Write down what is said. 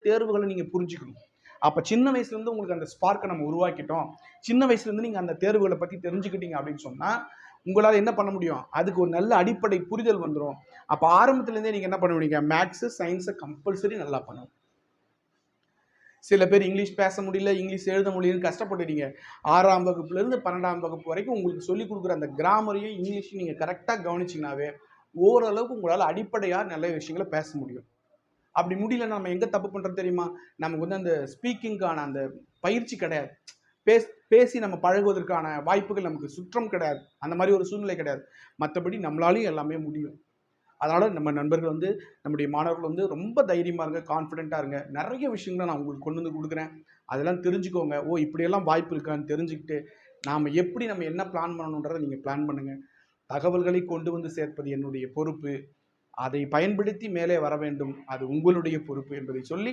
தேர்வுகளை நீங்க புரிஞ்சுக்கணும். அப்ப சின்ன வயசுல இருந்து உங்களுக்கு அந்த ஸ்பார்க்கை நம்ம உருவாக்கிட்டோம். சின்ன வயசுல இருந்து நீங்க அந்த தேர்வுகளை பத்தி தெரிஞ்சுக்கிட்டீங்க அப்படின்னு சொன்னா, உங்களால என்ன பண்ண முடியும்? அதுக்கு ஒரு நல்ல அடிப்படை புரிதல் வந்துரும். அப்ப ஆரம்பத்துல இருந்தே நீங்க என்ன பண்ணுவீங்க? மேத்ஸ், சயின்ஸ கம்பல்சரி நல்லா பண்ணணும். சில பேர் இங்கிலீஷ் பேச முடியல, இங்கிலீஷ் எழுத முடியலன்னு கஷ்டப்பட்டுட்டீங்க. 6ஆம் வகுப்புலேருந்து 12ஆம் வகுப்பு வரைக்கும் உங்களுக்கு சொல்லிக் குடுக்குற அந்த கிராமரையும், இங்கிலீஷையும் நீங்க கரெக்ட்டா கவனிச்சீங்கனாவே, ஓரளவுக்கு உங்களால அடிப்படையா நல்ல விஷயங்கள பேச முடியும். அப்படி முடியலன்னா நம்ம எங்க தப்பு பண்றோம் தெரியுமா? நமக்கு வந்து அந்த ஸ்பீக்கிங்க்கான அந்த பயிற்சி கிடையாது. பேசி நம்ம பழகுவதற்கான வாய்ப்புகள் நமக்கு சுற்றம் கிடையாது. அந்த மாரி ஒரு சூழ்நிலை கிடையாது. மத்தபடி நம்மளாலயும் எல்லாமே முடியும். அதனால நம்ம நண்பர்கள் வந்து நம்முடைய மாணவர்கள் வந்து ரொம்ப தைரியமா இருங்க, கான்ஃபிடென்ட்டா இருங்க. நெறைய விஷயங்கள நான் உங்களுக்கு கொண்டு வந்து குடுக்குறேன். அதெல்லாம் தெரிஞ்சுக்கோங்க. ஓ! இப்படியெல்லாம் வாய்ப்பு இருக்கான்னு தெரிஞ்சுக்கிட்டு, நம்ம என்ன பிளான் பண்ணணுன்றத நீங்க பிளான் பண்ணுங்க. தகவல்களை கொண்டு வந்து சேர்ப்பது என்னுடைய பொறுப்பு. அதை பயன்படுத்தி மேலே வர வேண்டும். அது உங்களுடைய பொறுப்பு என்பதை சொல்லி